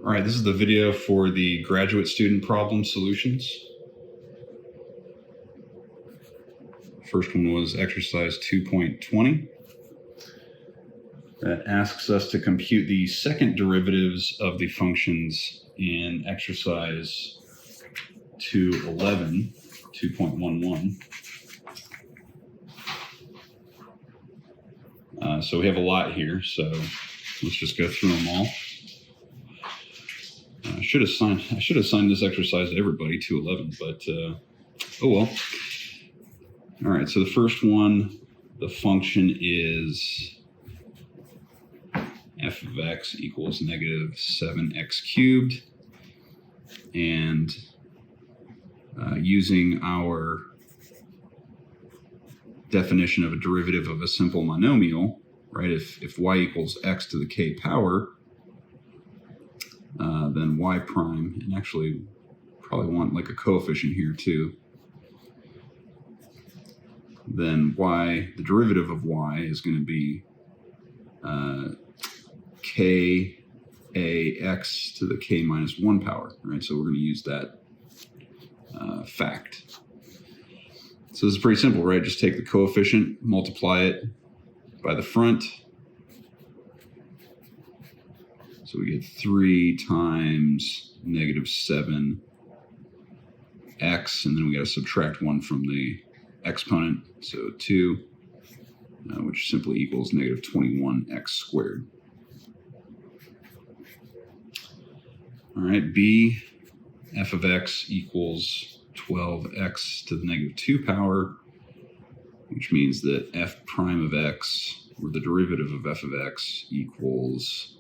All right, this is the video for the graduate student problem solutions. First one was exercise 2.20. That asks us to compute the second derivatives of the functions in exercise 2.11, 2.11. So we have a lot here, so let's just go through them all. I should have assigned this exercise to everybody, 2.11, but oh well. All right, so the first one, the function is f of x equals negative 7x cubed. And using our definition of a derivative of a simple monomial, right, if y equals x to the k power, then y prime, and actually probably want like a coefficient here too, then y, the derivative of y is going to be k a x to the k minus 1 power, right? So we're going to use that fact. So this is pretty simple, right? Just take the coefficient, multiply it by the front. So we get 3 times negative 7x, and then we got to subtract 1 from the exponent, so 2, which simply equals negative 21x squared. All right, b, f of x equals 12x to the negative 2 power, which means that f prime of x, or the derivative of f of x, equals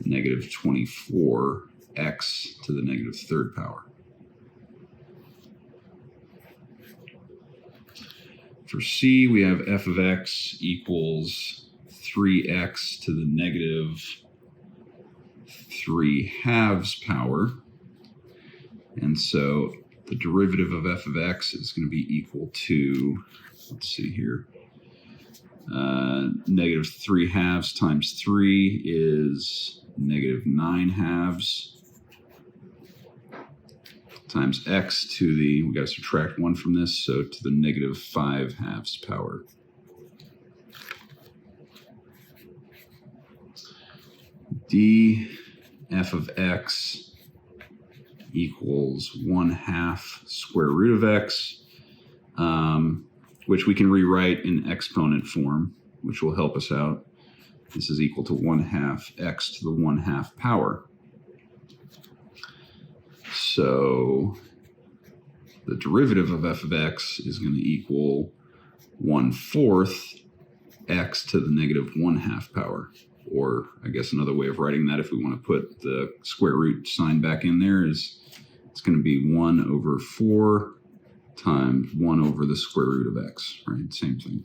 negative 24x to the negative 3rd power. For c, we have f of x equals 3x to the negative 3/2 power. And so the derivative of f of x is going to be equal to, let's see here, negative 3/2 times 3 is negative 9/2 times x to the, we got to subtract 1 from this, so to the negative 5/2 power. d f of x equals 1/2 square root of x, which we can rewrite in exponent form, which will help us out. This is equal to 1/2 x to the 1/2 power. So the derivative of f of x is going to equal 1/4 x to the negative 1/2 power. Or I guess another way of writing that, if we want to put the square root sign back in there, is it's going to be 1/4 times 1 over the square root of x, right? Same thing.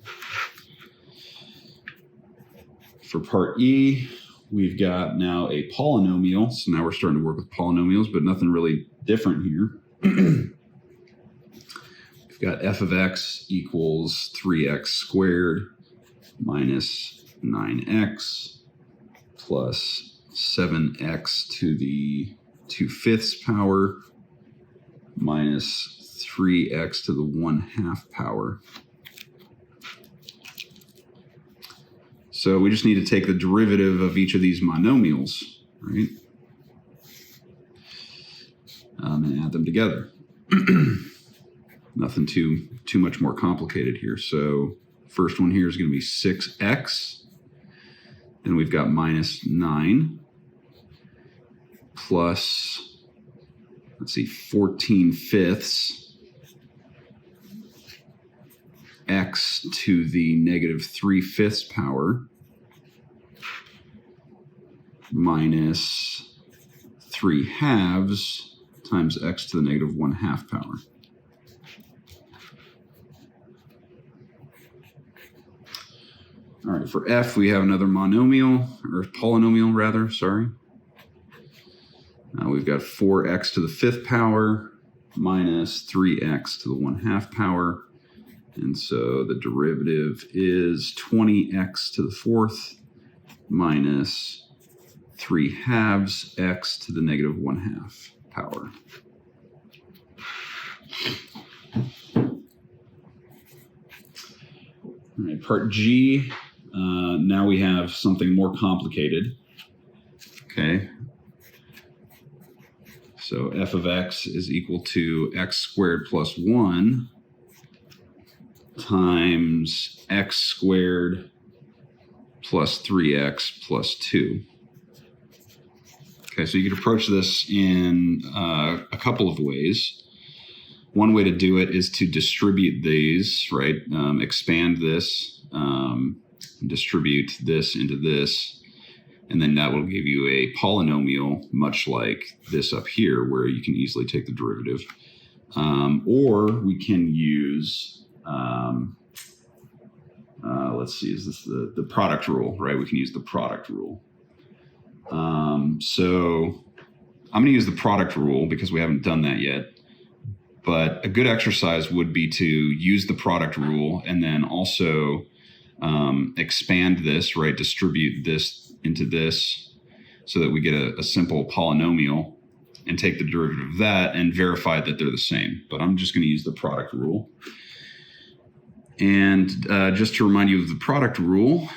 For part E, we've got now a polynomial. So now we're starting to work with polynomials, but nothing really different here. We've got f of x equals 3x squared minus 9x plus 7x to the 2/5 power minus 3x to the 1/2 power. So we just need to take the derivative of each of these monomials, right? And add them together. Nothing too much more complicated here. So first one here is going to be 6x. Then we've got minus 9 plus, let's see, 14/5 x to the negative 3/5 power minus 3/2 times x to the negative 1/2 power. All right, for f, we have another monomial, or polynomial rather, sorry. We've got 4x to the 5th power minus 3x to the 1/2 power. And so the derivative is 20x to the 4th minus 3/2 x to the negative 1/2 power. All right, part G, now we have something more complicated. Okay. So f of x is equal to x squared plus 1 times x squared plus 3x plus 2. Okay, so you could approach this in a couple of ways. One way to do it is to distribute these, right? Expand this, distribute this into this, and then that will give you a polynomial, much like this up here, where you can easily take the derivative. Or we can use, let's see, is this the product rule, right? We can use the product rule. So I'm going to use the product rule because we haven't done that yet. But a good exercise would be to use the product rule and then also expand this, right? Distribute this into this so that we get a simple polynomial and take the derivative of that and verify that they're the same. But I'm just going to use the product rule. And just to remind you of the product rule,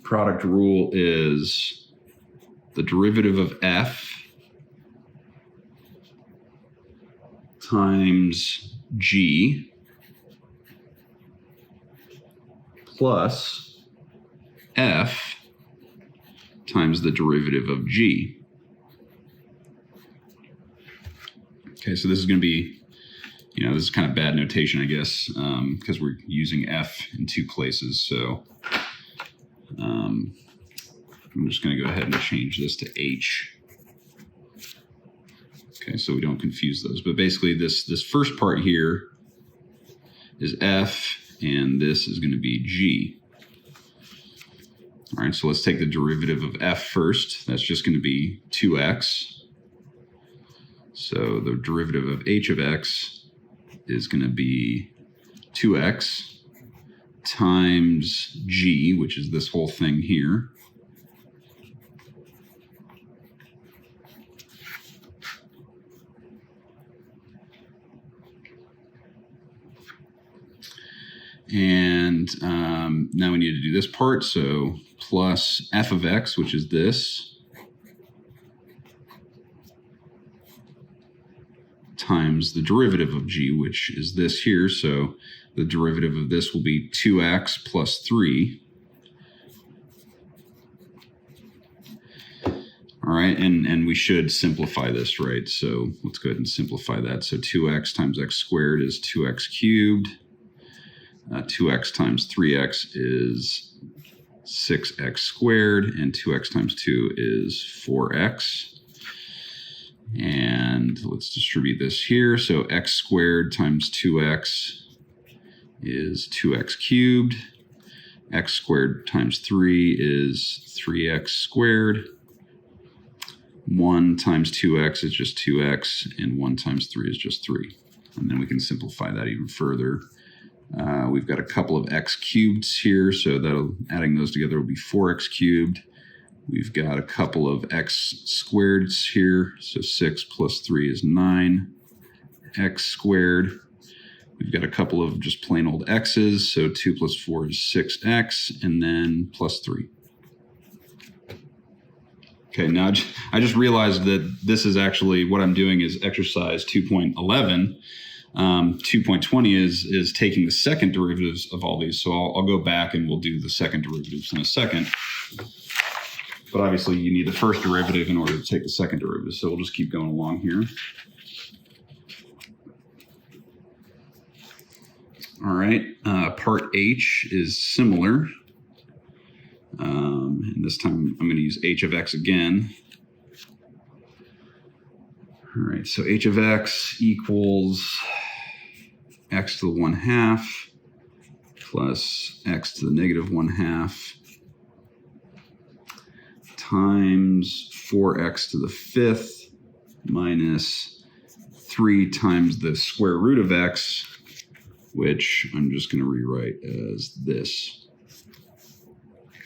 product rule is the derivative of f times g plus f times the derivative of g. Okay, so this is going to be, this is kind of bad notation, I guess, because we're using f in two places. So I'm just going to go ahead and change this to h. Okay, so we don't confuse those. But basically this first part here is f, and this is going to be g. All right, so let's take the derivative of f first. That's just going to be 2x. So the derivative of h of x is going to be 2x times g, which is this whole thing here. And now we need to do this part. So plus f of x, which is this, times the derivative of g, which is this here. So the derivative of this will be 2x plus 3. All right, and we should simplify this, right? So let's go ahead and simplify that. So 2x times x squared is 2x cubed. 2x times 3x is 6x squared, and 2x times 2 is 4x. And let's distribute this here. So x squared times 2x is 2x cubed. X squared times 3 is 3x squared. 1 times 2x is just 2x, and 1 times 3 is just 3. And then we can simplify that even further. We've got a couple of x cubeds here, so adding those together will be 4x cubed. We've got a couple of x squareds here, so 6 plus 3 is 9x squared. We've got a couple of just plain old x's, so 2 plus 4 is 6x, and then plus 3. Okay, now I just realized that this is actually, what I'm doing is exercise 2.11. 2.20 is taking the second derivatives of all these. So I'll go back and we'll do the second derivatives in a second. But obviously you need the first derivative in order to take the second derivative. So we'll just keep going along here. All right, part H is similar. And this time I'm going to use h of x again. All right, so h of x equals x to the 1/2 plus x to the negative 1/2 times 4x to the 5th minus 3 times the square root of x, which I'm just going to rewrite as this.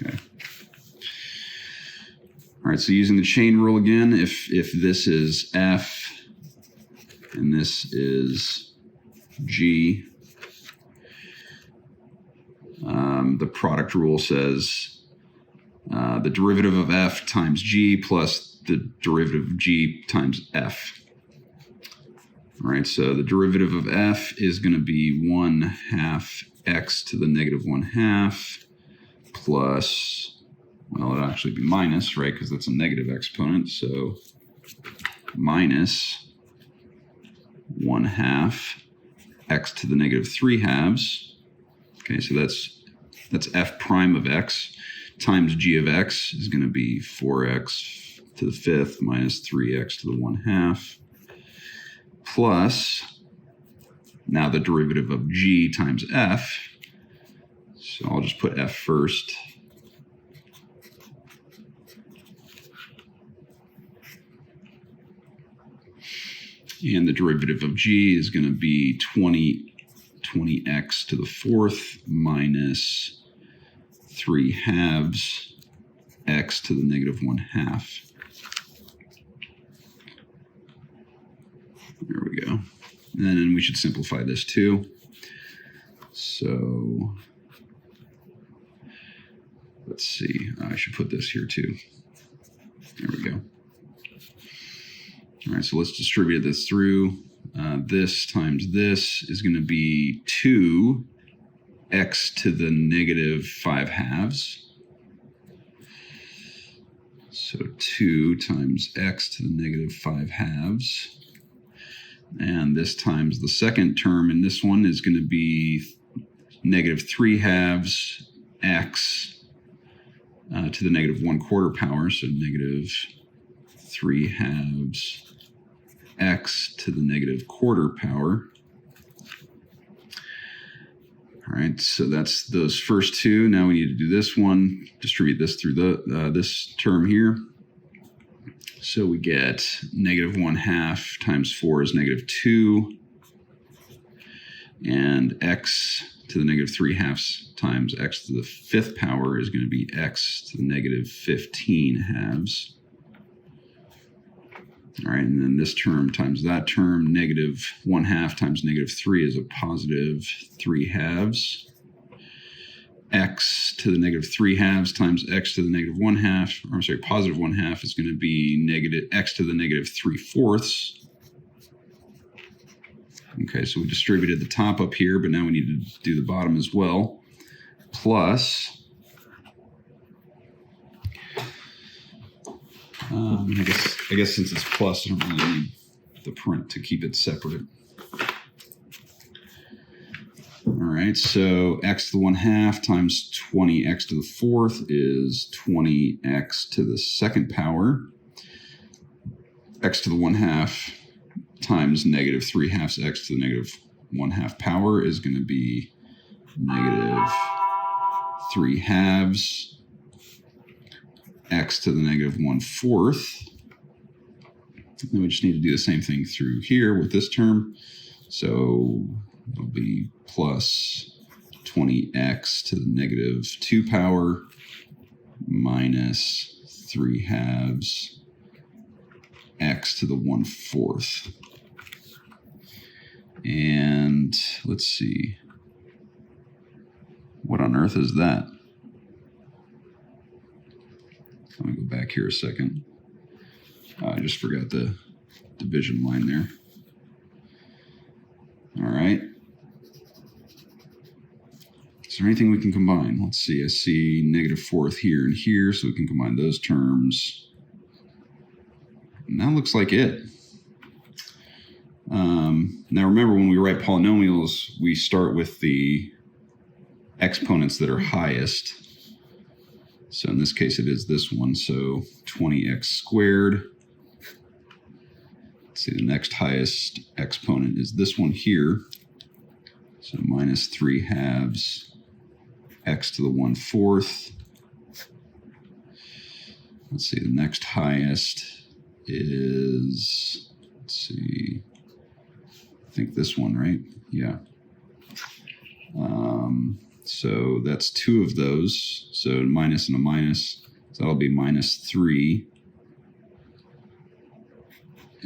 Okay. All right, so using the chain rule again, if this is F and this is G, the product rule says the derivative of F times G plus the derivative of G times F. All right, so the derivative of F is going to be 1/2 x to the negative 1/2 plus, well, it'll actually be minus, right, because that's a negative exponent. So minus 1/2 x to the negative 3/2. Okay, so that's f prime of x times g of x is going to be 4x to the 5th minus 3x to the 1/2 plus now the derivative of g times f. So I'll just put f first. And the derivative of g is going to be 20x to the 4th minus 3/2 x to the negative 1/2. There we go. And then we should simplify this too. So let's see. I should put this here too. There we go. All right, so let's distribute this through. This times this is going to be 2x to the negative 5/2. So 2 times x to the negative 5/2. And this times the second term in this one is going to be negative 3/2 x to the negative 1/4 power. So negative 3/2 x to the negative 1/4 power. All right, so that's those first two. Now we need to do this one, distribute this through this term here. So we get negative 1/2 times 4 is negative 2. And x to the negative 3/2 times x to the 5th power is going to be x to the negative 15/2. All right, and then this term times that term, negative 1/2 times negative 3 is a positive 3/2. X to the negative 3/2 times x to the negative 1/2, or I'm sorry, positive 1/2 is going to be negative x to the negative 3/4. Okay, so we distributed the top up here, but now we need to do the bottom as well. Plus, I guess since it's plus, I don't really need the print to keep it separate. All right, so x to the 1/2 times 20x to the 4th is 20x to the 2nd power. X to the 1/2 times negative 3/2 x to the negative 1/2 power is going to be negative 3/2 x to the negative 1/4. Then we just need to do the same thing through here with this term. So it'll be plus 20x to the negative 2 power minus 3/2 x to the 1/4. And let's see. What on earth is that? Let me go back here a second. I just forgot the division line there. All right. Is there anything we can combine? Let's see. I see negative 4th here and here, so we can combine those terms. And that looks like it. Now remember, when we write polynomials, we start with the exponents that are highest. So in this case, it is this one. So 20x squared. Let's see, the next highest exponent is this one here. So minus 3/2 x to the 1/4. Let's see, the next highest is, let's see, I think this one, right? Yeah. So that's 2 of those. So minus and a minus. So that'll be minus 3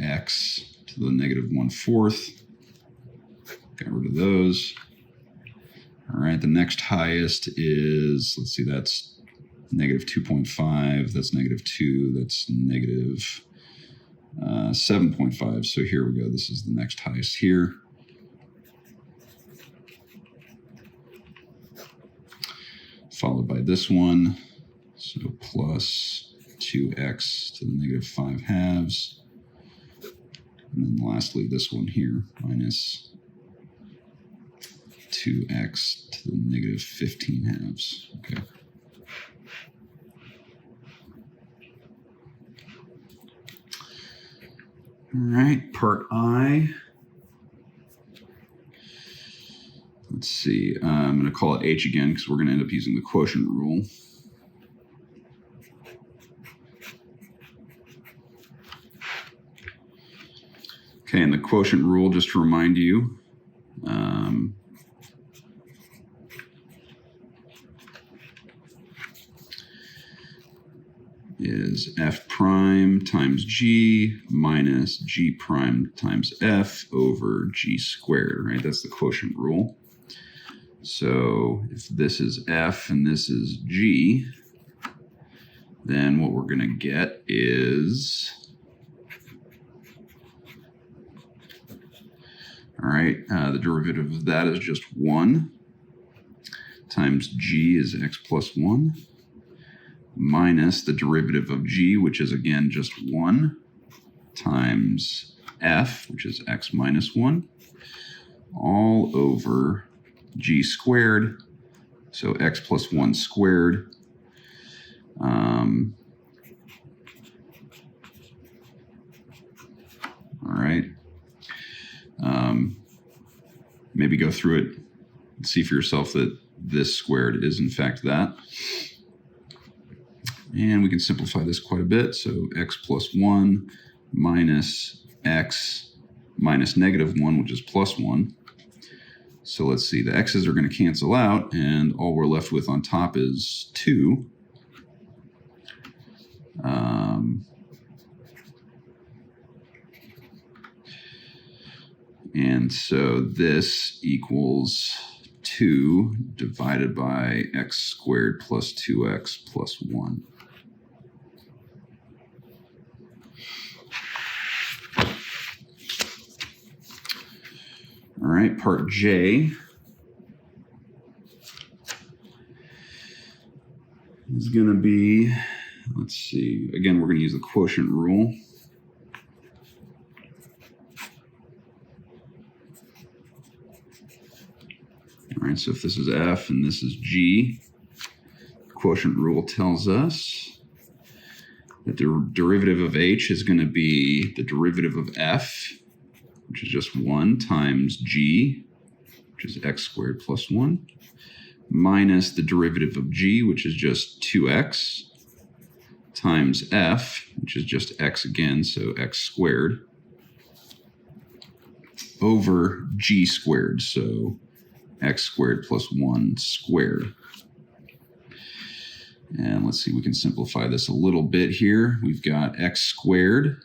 x to the negative 1/4. Got rid of those. All right, the next highest is, let's see, that's negative 2.5. That's negative 2. That's negative 7.5. So here we go. This is the next highest here. Followed by this one. So plus 2x to the negative 5/2. And then lastly, this one here, minus 2x to the negative 15/2. Okay. All right, part I. Let's see. I'm going to call it h again because we're going to end up using the quotient rule. Okay, and the quotient rule, just to remind you, is f prime times g minus g prime times f over g squared, right? That's the quotient rule. So if this is f and this is g, then what we're going to get is, all right, the derivative of that is just 1 times g is x plus 1 minus the derivative of g, which is again just 1 times f, which is x minus 1, all over g squared, so x plus 1 squared. All right. Maybe go through it and see for yourself that this squared is in fact that. And we can simplify this quite a bit. So x plus 1 minus x minus negative 1, which is plus 1. So let's see, the x's are going to cancel out, and all we're left with on top is 2. And so this equals 2 divided by x squared plus 2x plus 1. All right, part J is going to be, let's see, again, we're going to use the quotient rule. All right, so if this is f and this is g, the quotient rule tells us that the derivative of h is going to be the derivative of f, which is just 1 times g, which is x squared plus 1, minus the derivative of g, which is just 2x, times f, which is just x again, so x squared, over g squared, so x squared plus 1 squared. And let's see, we can simplify this a little bit here. We've got x squared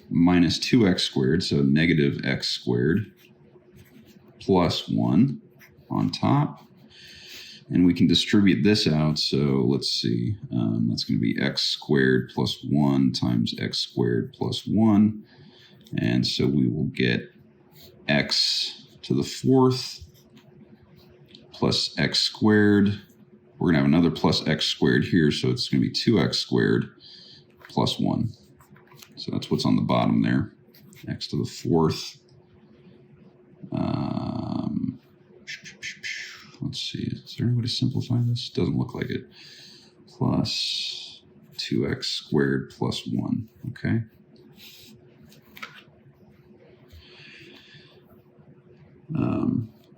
minus 2x squared, so negative x squared, plus 1 on top. And we can distribute this out, so let's see, that's going to be x squared plus 1 times x squared plus 1. And so we will get x to the 4th plus x squared. We're going to have another plus x squared here, so it's going to be 2x squared plus 1. So that's what's on the bottom there, x to the 4th. Let's see, is there any way to simplify this? Doesn't look like it. Plus 2x squared plus 1, okay?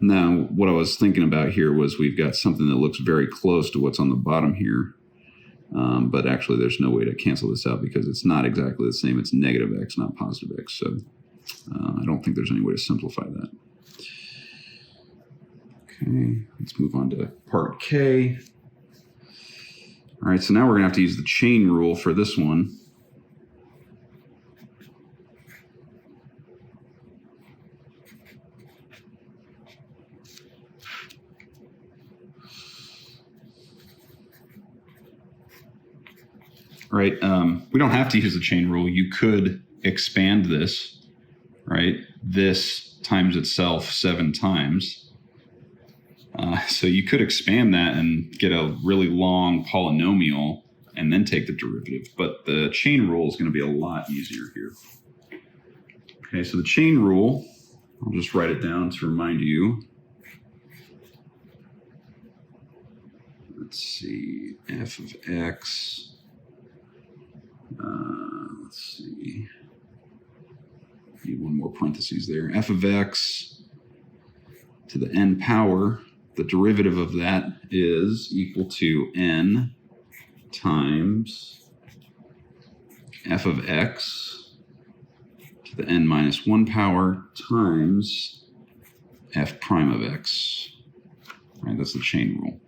Now, what I was thinking about here was we've got something that looks very close to what's on the bottom here. But actually, there's no way to cancel this out because it's not exactly the same. It's negative x, not positive x. So I don't think there's any way to simplify that. Okay, let's move on to part K. All right, so now we're going to have to use the chain rule for this one. Right, we don't have to use the chain rule. You could expand this, right? This times itself 7 times. So you could expand that and get a really long polynomial and then take the derivative. But the chain rule is going to be a lot easier here. Okay, so the chain rule, I'll just write it down to remind you. Let's see, f of x. Let's see. Need one more parentheses there. F of x to the n power. The derivative of that is equal to n times f of x to the n minus 1 power times f prime of x. Right, that's the chain rule.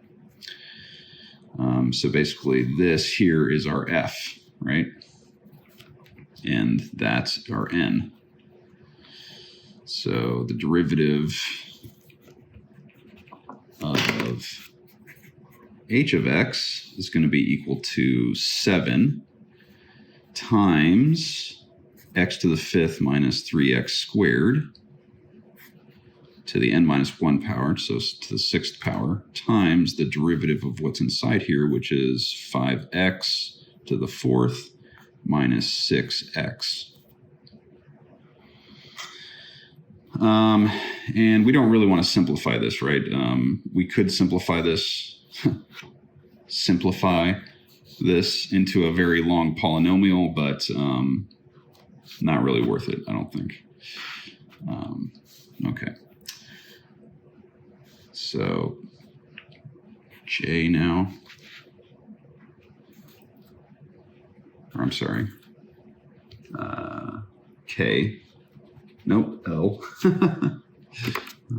So basically this here is our f, right? And that's our n. So the derivative of h of x is going to be equal to 7 times x to the 5th minus 3x squared to the n minus 1 power, so to the 6th power, times the derivative of what's inside here, which is 5x to the 4th minus 6x. And we don't really want to simplify this, right? We could simplify this into a very long polynomial, but not really worth it, I don't think. Okay. So J now. Or I'm sorry. K. Nope, L.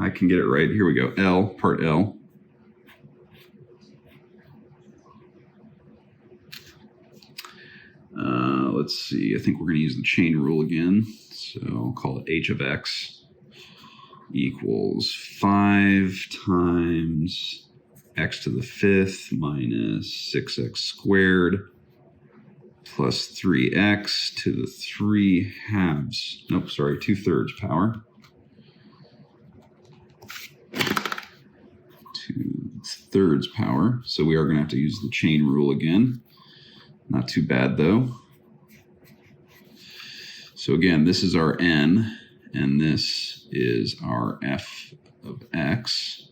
I can get it right. Here we go. L, part L. Let's see. I think we're going to use the chain rule again. So I'll call it h of x equals 5 times x to the 5th minus 6x squared plus 3x to the 2/3 power. 2/3 power. So we are going to have to use the chain rule again. Not too bad though. So again, this is our n, and this is our f of x.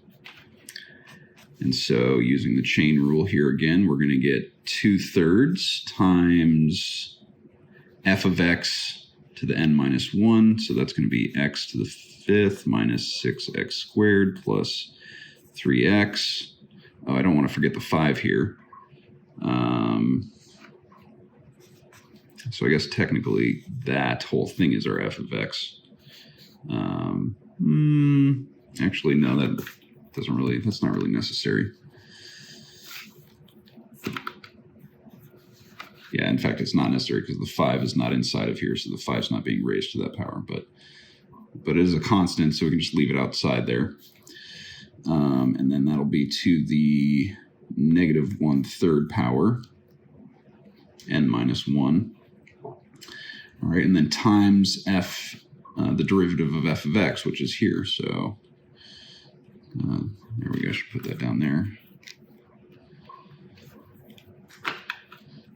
And so using the chain rule here again, we're going to get 2/3 times f of x to the n minus 1. So that's going to be x to the 5th minus 6x squared plus 3x. Oh, I don't want to forget the 5 here. So I guess technically that whole thing is our f of x. Actually, no, that's not really necessary. Yeah, in fact, it's not necessary because the 5 is not inside of here, so the 5 is not being raised to that power, but it is a constant, so we can just leave it outside there. And then that'll be to the negative 1/3 power, n minus 1. All right, and then times f, the derivative of f of x, which is here. So there we go, I should put that down there.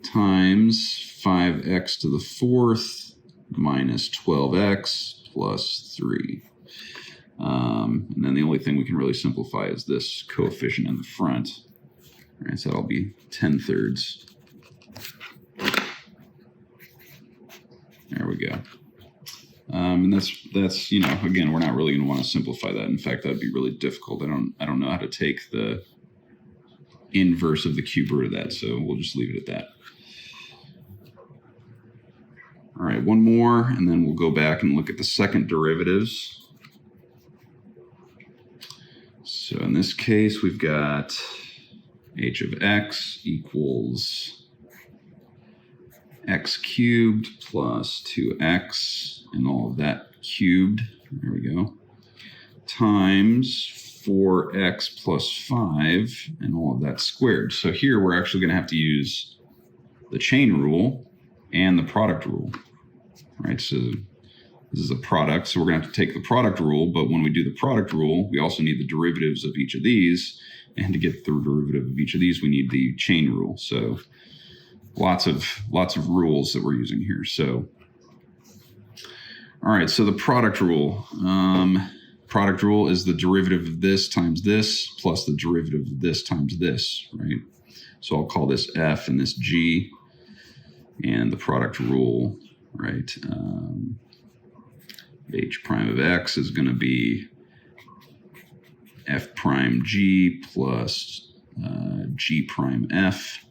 Times 5x to the 4th minus 12x plus 3. And then the only thing we can really simplify is this coefficient in the front. All right, so that'll be 10/3. There we go. And that's again, we're not really going to want to simplify that. In fact, that'd be really difficult. I don't know how to take the inverse of the cube root of that, so we'll just leave it at that. All right, one more, and then we'll go back and look at the second derivatives. So in this case, we've got h of x equals x cubed plus 2x, and all of that cubed, there we go, times 4x plus 5, and all of that squared. So here we're actually going to have to use the chain rule and the product rule, right? So this is a product, so we're going to have to take the product rule, but when we do the product rule, we also need the derivatives of each of these, and to get the derivative of each of these, we need the chain rule. So lots of rules that we're using here. So, all right, so the product rule. Product rule is the derivative of this times this plus the derivative of this times this, right? So I'll call this f and this g, and the product rule, right? H prime of x is going to be f prime g plus g prime f.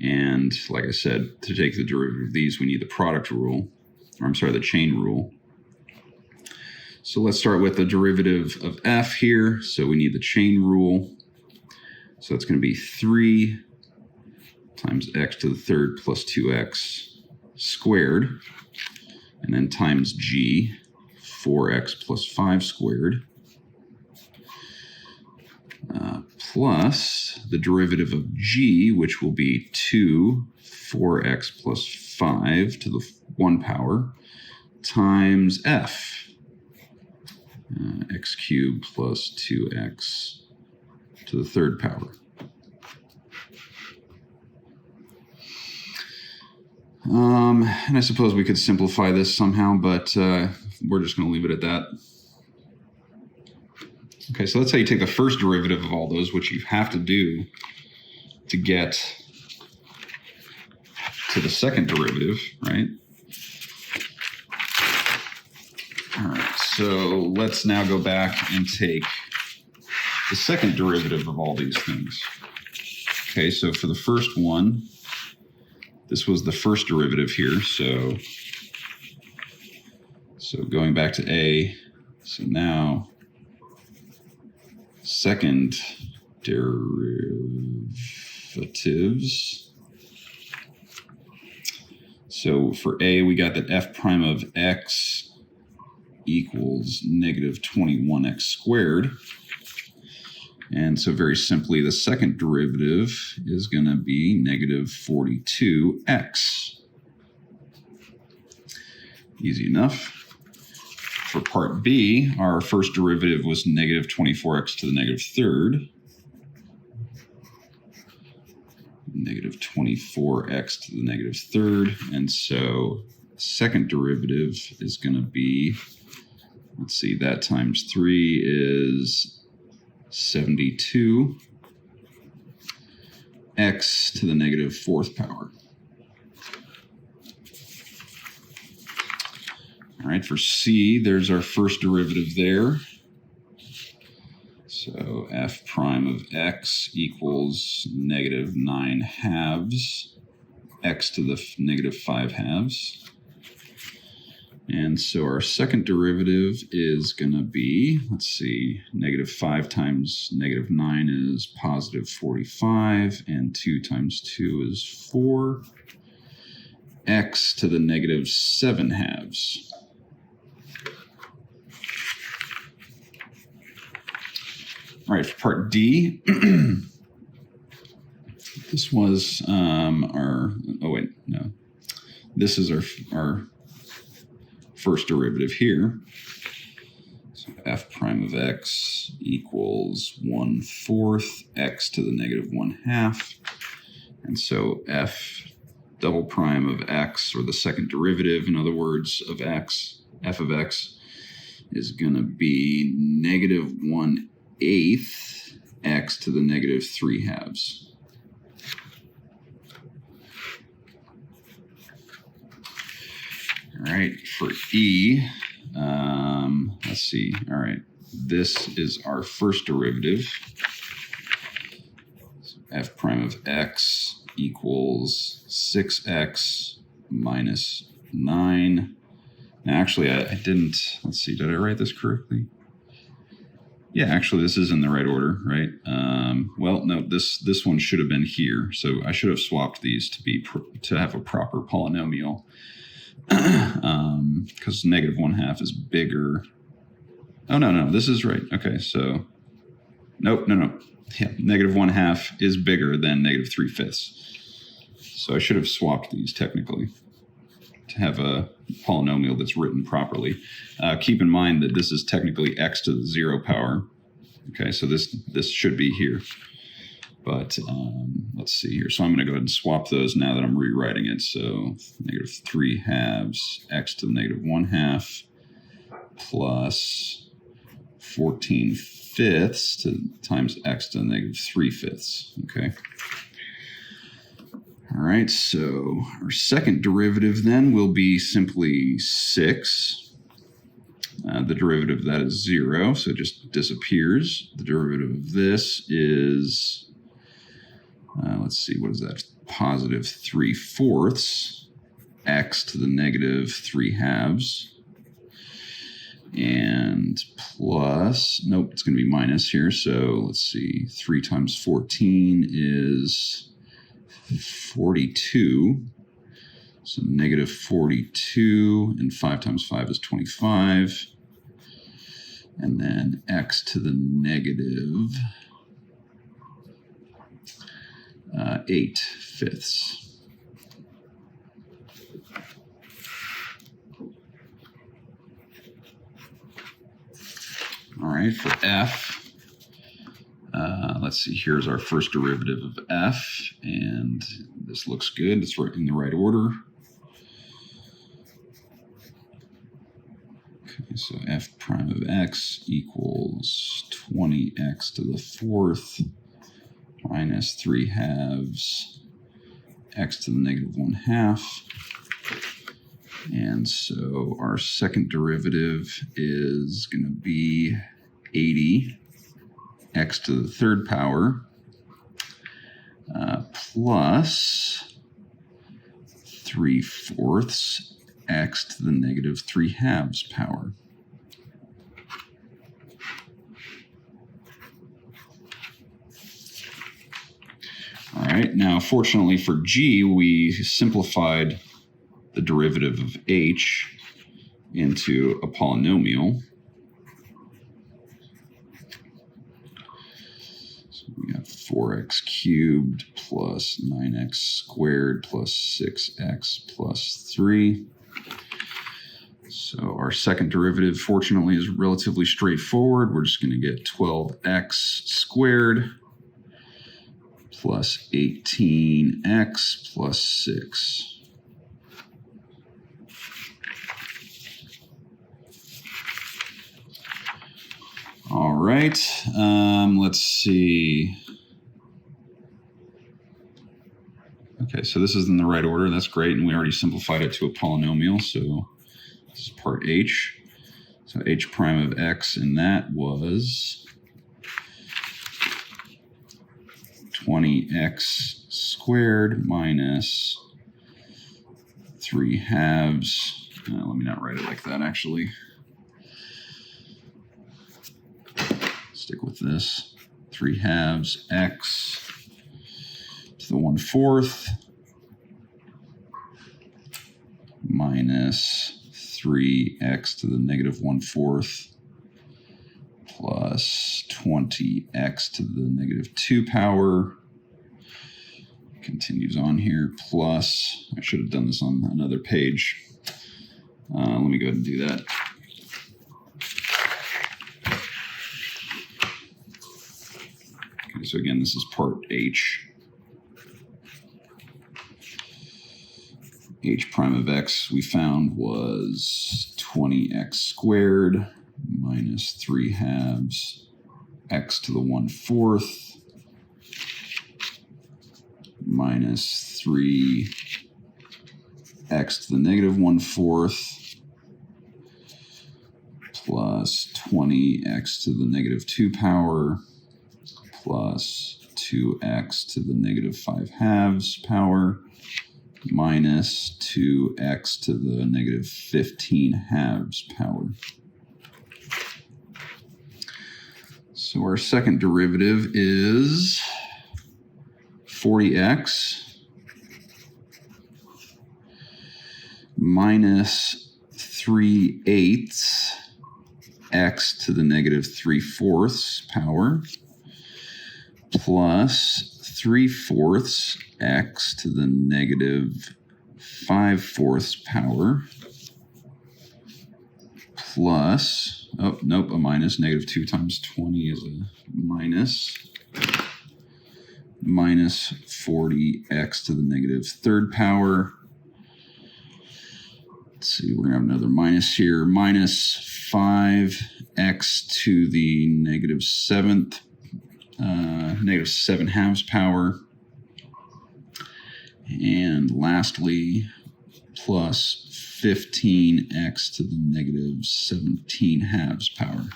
And like I said, to take the derivative of these, we need the product rule, or I'm sorry, the chain rule. So let's start with the derivative of f here. So we need the chain rule. So it's going to be 3 times x to the third plus 2x squared, and then times g, 4x plus 5 squared, plus the derivative of g, which will be 2 4x plus 5 to the 1 power, times f, x cubed plus 2x to the third power. And I suppose we could simplify this somehow, but we're just going to leave it at that. Okay, so that's how you take the first derivative of all those, which you have to do to get to the second derivative, right? All right, so let's now go back and take the second derivative of all these things. Okay, so for the first one, this was the first derivative here, so going back to A, so now second derivatives. So for A, we got that f prime of x equals negative 21x squared. And so very simply, the second derivative is going to be negative 42x. Easy enough. For part B, our first derivative was negative 24x to the negative third. Negative 24x to the negative third. And so second derivative is going to be, let's see, that times 3 is 72 x to the negative fourth power. All right, for C, there's our first derivative there. So f prime of x equals negative 9 halves x to the negative 5 halves. And so our second derivative is going to be, let's see, negative 5 times negative 9 is positive 45, and 2 times 2 is 4, x to the negative 7 halves. All right, for part D, this was this is our first derivative here. So f prime of x equals 1/4 x to the negative 1/2. And so f double prime of x, or the second derivative, in other words, of x, f of x, is going to be negative 1/8 x to the negative 3 halves. All right, for E, let's see. All right, this is our first derivative. So f prime of x equals 6x minus 9. Now, actually, I didn't, let's see, did I write this correctly? Yeah, actually, this is in the right order, right? Well, no, this one should have been here, so I should have swapped these to have a proper polynomial, because negative 1/2 is bigger. Oh no, this is right. Okay, so nope, no. Yeah, negative 1/2 is bigger than negative 3/5. So I should have swapped these technically to have a polynomial that's written properly. Keep in mind that this is technically x to the 0 power. Okay, so this should be here. But let's see here. So I'm going to go ahead and swap those now that I'm rewriting it. So negative 3/2 x to the negative 1/2 plus 14/5 times x to the negative 3/5. Okay. All right, so our second derivative then will be simply 6. The derivative of that is 0, so it just disappears. The derivative of this is, let's see, what is that? Positive 3/4 x to the negative 3/2. And plus, nope, it's going to be minus here. So let's see, 3 times 14 is 42. So negative 42, and 5 times 5 is 25. And then x to the negative 8/5. All right, for f, let's see, here's our first derivative of f, and this looks good. It's right in the right order. Okay, so f prime of x equals 20x to the 4th minus 3/2 x to the negative 1/2. And so our second derivative is going to be 80 x to the 3rd power plus 3/4 x to the negative 3/2 power. All right, now fortunately for g, we simplified the derivative of h into a polynomial. So we have 4x cubed plus 9x squared plus 6x plus 3. So our second derivative, fortunately, is relatively straightforward. We're just going to get 12x squared plus 18x plus 6. All right, let's see. Okay, so this is in the right order. That's great, and we already simplified it to a polynomial, so this is part h. So h prime of x in that was 20x squared minus 3/2. Let me not write it like that, actually. Stick with this. 3/2 x to the 1/4 minus 3x to the negative 1/4 plus 20x to the negative 2 power. Continues on here, plus, I should have done this on another page. Let me go ahead and do that. Okay, so again, this is part h. H prime of x we found was 20x squared minus 3/2 x to the 1/4 minus 3x to the negative 1/4 plus 20x to the negative 2 power plus 2x to the negative 5/2 power minus 2x to the negative 15/2 power. So our second derivative is 40x minus 3/8 x to the negative 3/4 power plus 3/4 x to the negative 5/4 power plus, oh, nope, a minus, negative 2 times 20 is a minus 40x to the negative 3rd power. Let's see, we're going to have another minus here, minus 5x to the negative 7th, negative 7/2 power. And lastly, plus 15x to the negative 17/2 power.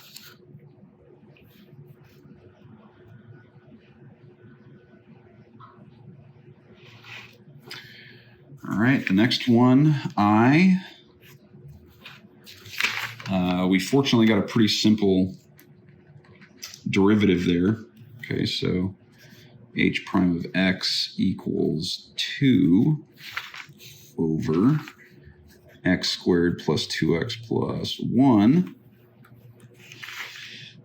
All right, the next one, I. We fortunately got a pretty simple derivative there. Okay, so h prime of x equals 2 over x squared plus 2x plus 1.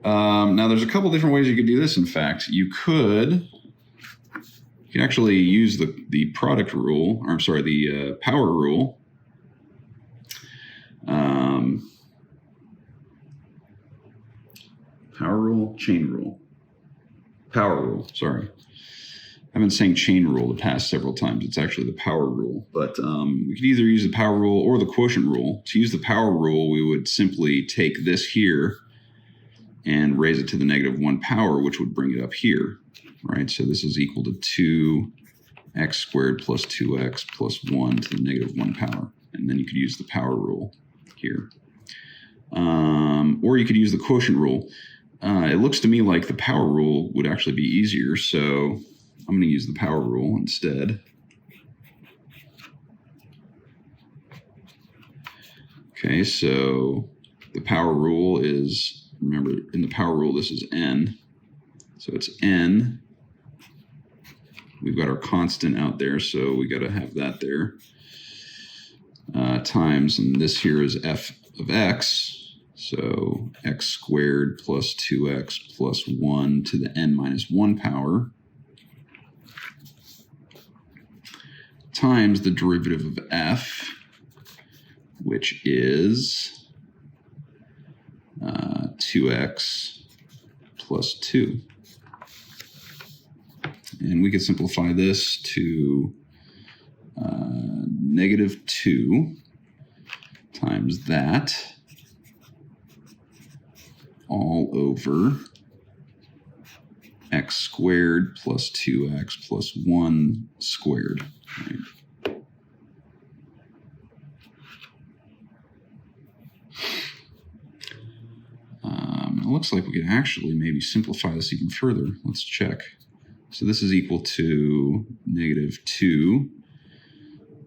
Now, there's a couple different ways you could do this, in fact. You can actually use the product rule, or I'm sorry, the power rule. Power rule, chain rule. Power rule, sorry. I've been saying chain rule the past several times. It's actually the power rule. But we could either use the power rule or the quotient rule. To use the power rule, we would simply take this here and raise it to the negative 1 power, which would bring it up here, right? So this is equal to 2x squared plus 2x plus 1 to the negative 1 power. And then you could use the power rule here. Or you could use the quotient rule. It looks to me like the power rule would actually be easier, so I'm going to use the power rule instead. Okay, so the power rule is, remember, in the power rule, this is n. So it's n. We've got our constant out there, so we got to have that there. Times, and this here is f of x. So x squared plus 2x plus 1 to the n minus 1 power times the derivative of f, which is 2x plus 2. And we could simplify this to negative 2 times that all over x squared plus 2x plus 1 squared. Right? It looks like we could actually maybe simplify this even further. Let's check. So this is equal to negative 2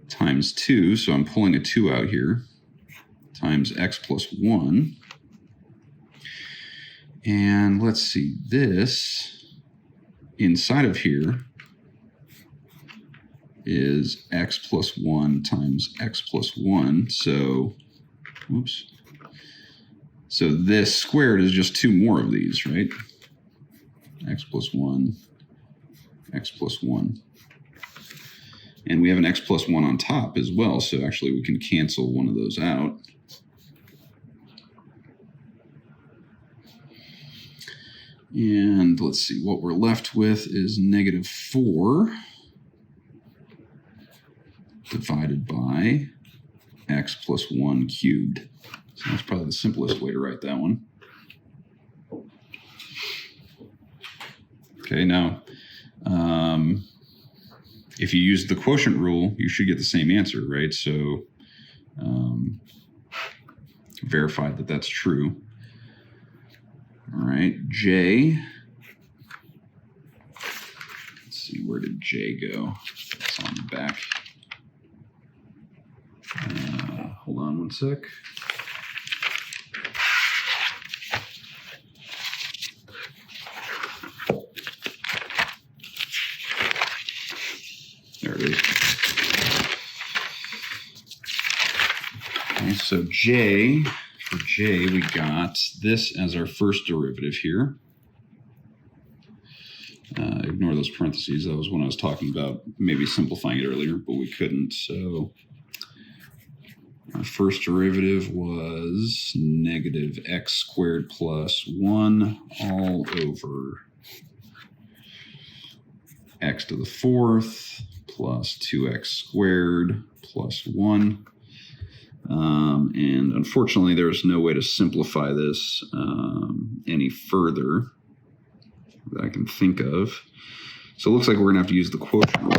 times 2, so I'm pulling a 2 out here, times x plus 1. And let's see, this inside of here is x plus 1 times x plus 1. So, whoops. So this squared is just 2 more of these, right? X plus 1, x plus 1. And we have an x plus 1 on top as well, so actually we can cancel one of those out. And let's see, what we're left with is negative 4 divided by x plus 1 cubed. So that's probably the simplest way to write that one. Okay, now, if you use the quotient rule, you should get the same answer, right? So verify that that's true. All right, J. Let's see, where did J go? It's on the back. Hold on one sec. so for J, we got this as our first derivative here. Ignore those parentheses. That was when I was talking about maybe simplifying it earlier, but we couldn't. So our first derivative was negative x squared plus 1 all over x to the fourth plus 2x squared plus 1. And unfortunately, there's no way to simplify this any further that I can think of. So it looks like we're going to have to use the quotient rule.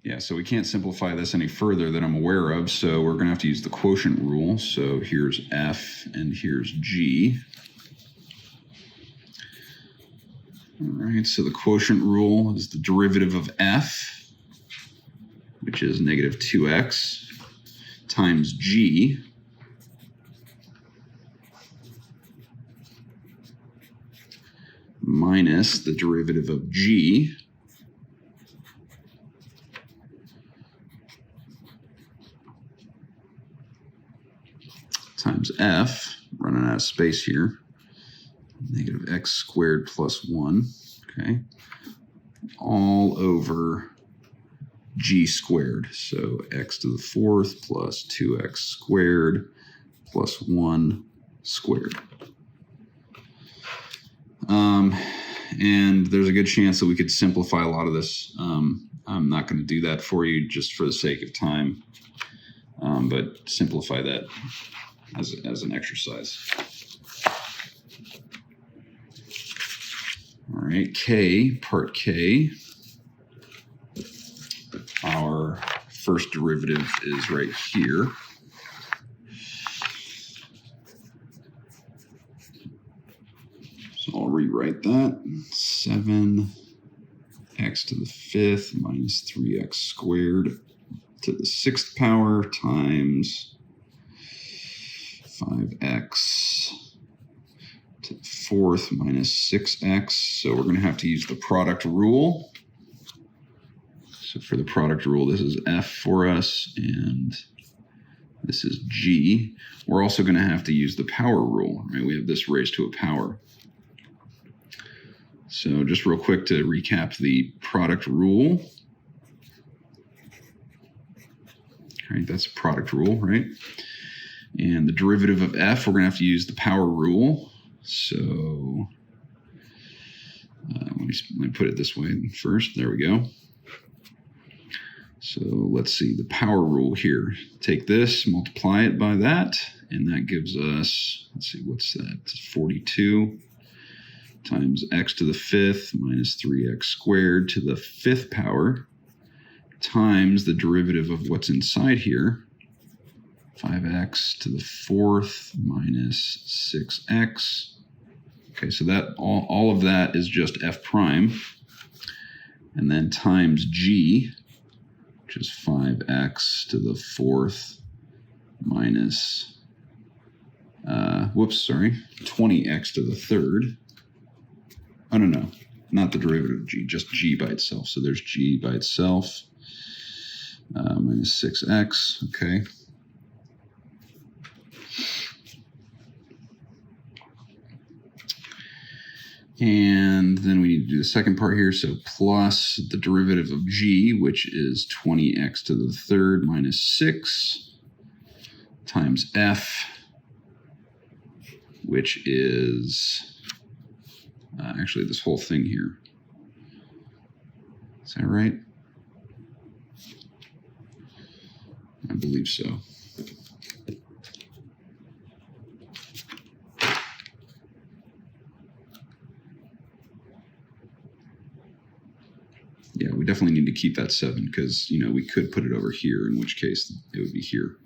Yeah, so we can't simplify this any further that I'm aware of, so we're going to have to use the quotient rule. So here's F and here's G. All right, so the quotient rule is the derivative of F, which is negative 2x, times G, minus the derivative of G, times F, running out of space here, negative x squared plus 1, okay, all over G squared. So x to the fourth plus 2x squared plus 1 squared. And there's a good chance that we could simplify a lot of this. I'm not going to do that for you just for the sake of time, but simplify that as an exercise. All right, part K. Our first derivative is right here. So I'll rewrite that. 7x to the fifth minus 3x squared to the sixth power times 5x to the fourth minus 6x. So we're going to have to use the product rule. So for the product rule, this is F for us, and this is G. We're also going to have to use the power rule, right? We have this raised to a power. So just real quick to recap the product rule. All right, that's a product rule, right? And the derivative of F, we're going to have to use the power rule. So let me put it this way first. There we go. So let's see, the power rule here. Take this, multiply it by that, and that gives us, let's see, what's that? It's 42 times x to the fifth minus 3x squared to the fifth power times the derivative of what's inside here, 5x to the fourth minus 6x. Okay, so that all of that is just f prime, and then times g, which is 5x to the fourth minus, 20x to the third. Oh, no, not the derivative of g, just g by itself. So there's g by itself, minus 6x, okay. And then we need to do the second part here. So plus the derivative of g, which is 20x to the third minus 6 times f, which is actually this whole thing here. Is that right? I believe so. Yeah, we definitely need to keep that 7 because, we could put it over here, in which case it would be here.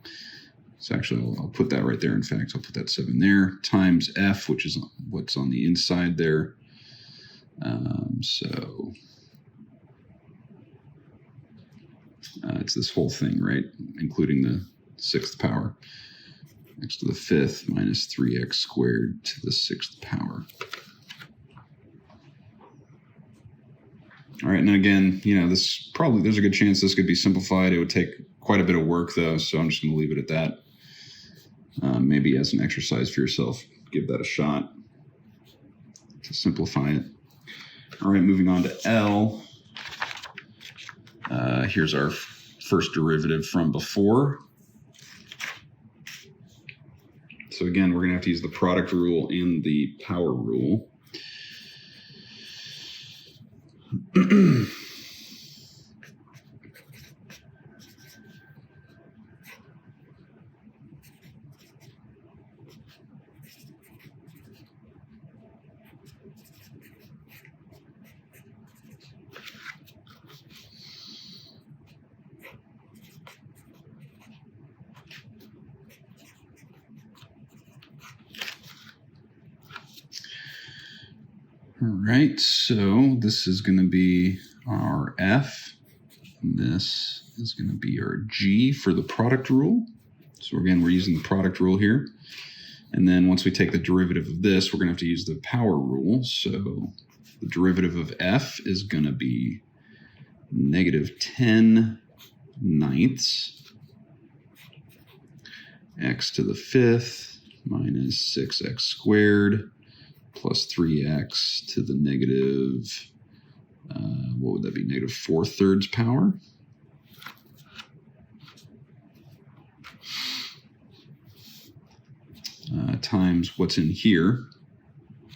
So actually, I'll put that right there. In fact, I'll put that 7 there, times f, which is what's on the inside there. So it's this whole thing, right? Including the sixth power. X to the fifth minus 3x squared to the sixth power. All All right, and again, there's a good chance this could be simplified. It would take quite a bit of work, though, so I'm just going to leave it at that. Maybe as an exercise for yourself, give that a shot to simplify it. All right, moving on to L. Here's our first derivative from before. So again, we're going to have to use the product rule and the power rule. All right, so this is going to be our F. And this is going to be our G for the product rule. So again, we're using the product rule here. And then once we take the derivative of this, we're going to have to use the power rule. So the derivative of F is going to be negative 10 ninths x to the fifth minus 6x squared plus 3x to the negative, what would that be, negative 4/3 power. Times what's in here.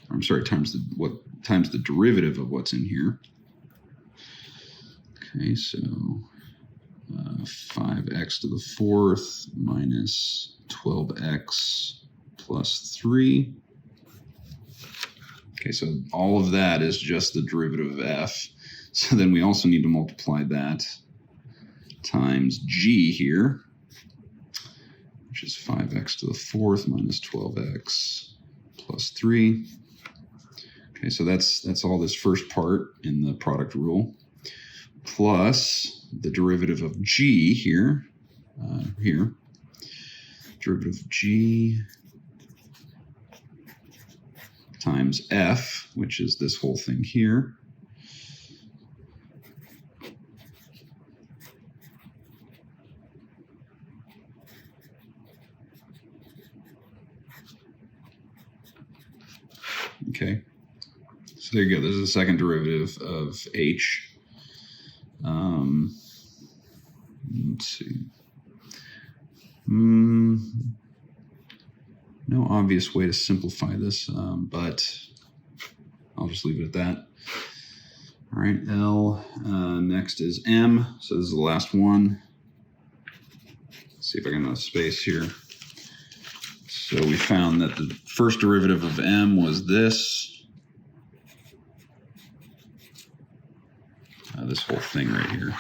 I'm sorry, times the derivative of what's in here. Okay, so 5x to the fourth minus 12x plus 3. Okay, so all of that is just the derivative of f. So then we also need to multiply that times g here, which is 5x to the fourth minus 12x plus 3. Okay, so that's all this first part in the product rule, plus the derivative of g here, derivative of g times f, which is this whole thing here. Okay, so there you go. This is the second derivative of h. Let's see. No obvious way to simplify this, but I'll just leave it at that. All right, L. Next is M. So this is the last one. Let's see if I can have space here. So we found that the first derivative of M was this. This whole thing right here.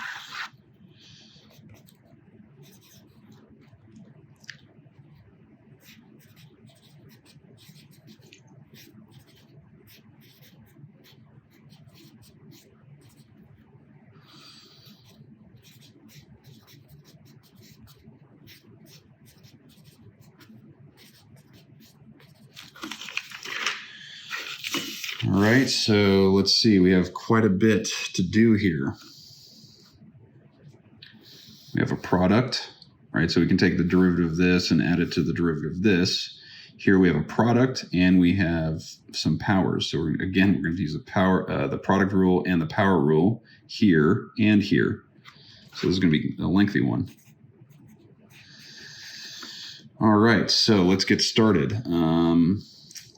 All right, so let's see. We have quite a bit to do here. We have a product, right? So we can take the derivative of this and add it to the derivative of this. Here we have a product and we have some powers. So we're going to use the product rule and the power rule here and here. So this is going to be a lengthy one. All right, so let's get started.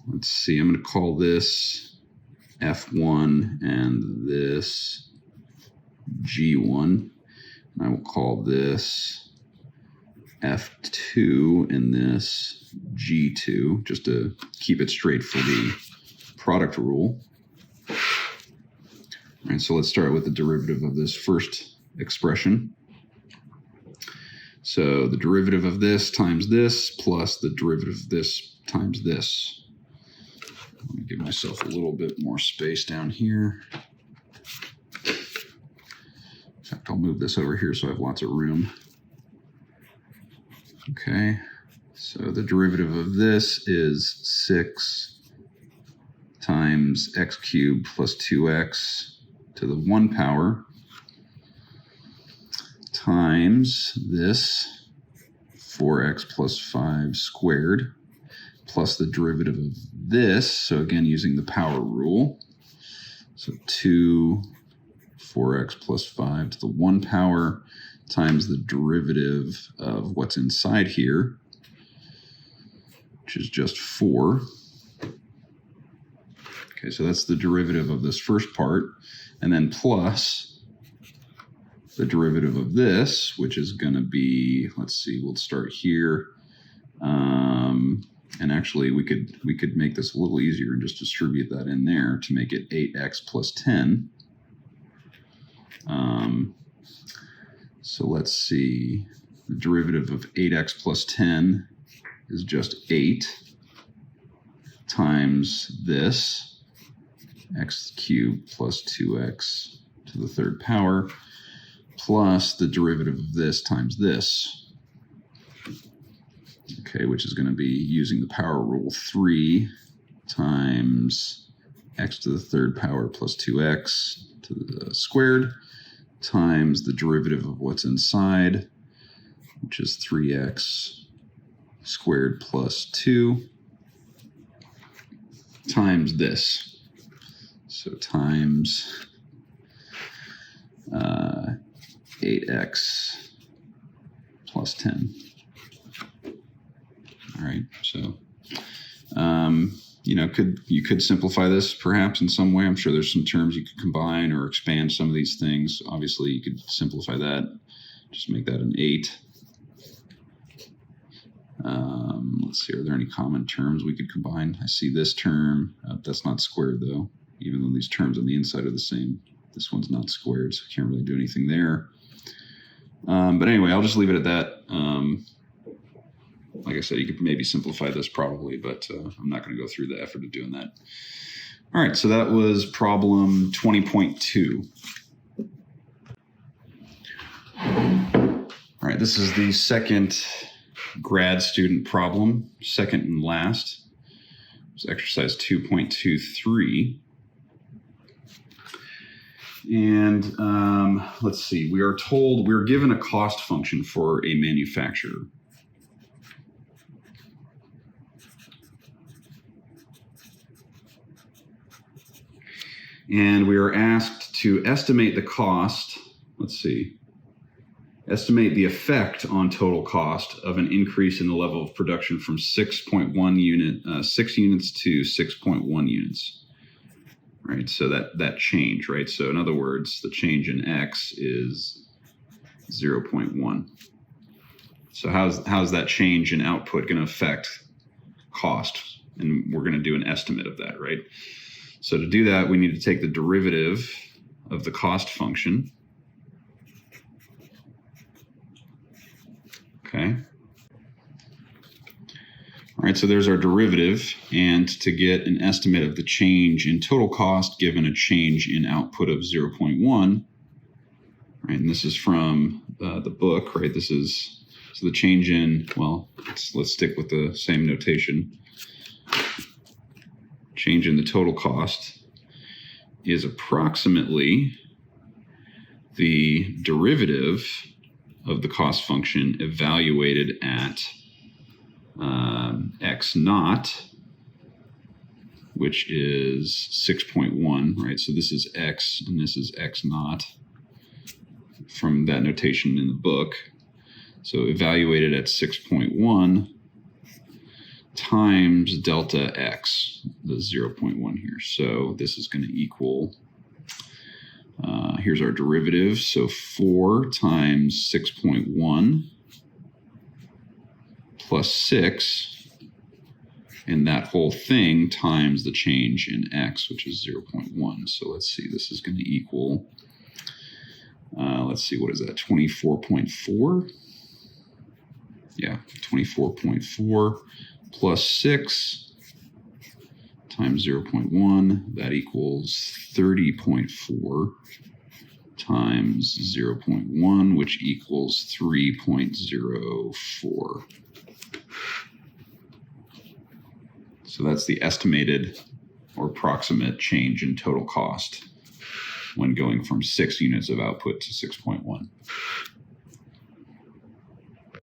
Let's see. I'm going to call this F1 and this G1. And I will call this F2 and this G2, just to keep it straight for the product rule. All right, so let's start with the derivative of this first expression. So the derivative of this times this plus the derivative of this times this. Let me give myself a little bit more space down here. In fact, I'll move this over here so I have lots of room. Okay, so the derivative of this is 6 times x cubed plus 2x to the 1 power times this 4x plus 5 squared plus the derivative of this. So again, using the power rule. So 2 4x plus 5 to the 1 power times the derivative of what's inside here, which is just 4. Okay, so that's the derivative of this first part, and then plus the derivative of this, which is going to be, let's see, we'll start here. And actually, we could make this a little easier and just distribute that in there to make it 8x plus 10. So let's see, the derivative of 8x plus 10 is just 8 times this, x cubed plus 2x to the 3rd power, plus the derivative of this times this. Okay, which is going to be, using the power rule, 3 times x to the 3rd power plus 2x to the squared times the derivative of what's inside, which is 3x squared plus 2 times this. So times 8x plus 10. All right, so you could simplify this perhaps in some way. I'm sure there's some terms you could combine or expand some of these things. Obviously, you could simplify that, just make that an 8. Let's see, are there any common terms we could combine? I see this term. That's not squared, though, even though these terms on the inside are the same. This one's not squared, so we can't really do anything there. But anyway, I'll just leave it at that. Like I said, you could maybe simplify this probably, but I'm not going to go through the effort of doing that. All right, so that was problem 20.2. All right, this is the second grad student problem, second and last. It's exercise 2.23. And let's see, we're given a cost function for a manufacturer. And we are asked to estimate the cost, estimate the effect on total cost of an increase in the level of production from 6 units to 6.1 units, right? So that change, right? So in other words, the change in X is 0.1. So how's that change in output going to affect cost? And we're going to do an estimate of that, right? So to do that, we need to take the derivative of the cost function. Okay. All right, so there's our derivative. And to get an estimate of the change in total cost given a change in output of 0.1, right, and this is from the book, right? This is, so the change in, well, let's stick with the same notation. Change in the total cost is approximately the derivative of the cost function evaluated at x naught, which is 6.1, right? So this is x and this is x naught from that notation in the book. So evaluated at 6.1 times delta x, the 0.1 here. So this is going to equal, here's our derivative. So 4 times 6.1 plus 6, and that whole thing times the change in x, which is 0.1. So let's see, this is going to equal, let's see, what is that, 24.4? Yeah, 24.4 plus 6 times 0.1, that equals 30.4 times 0.1, which equals 3.04. So that's the estimated or approximate change in total cost. when going from 6 units of output to 6.1.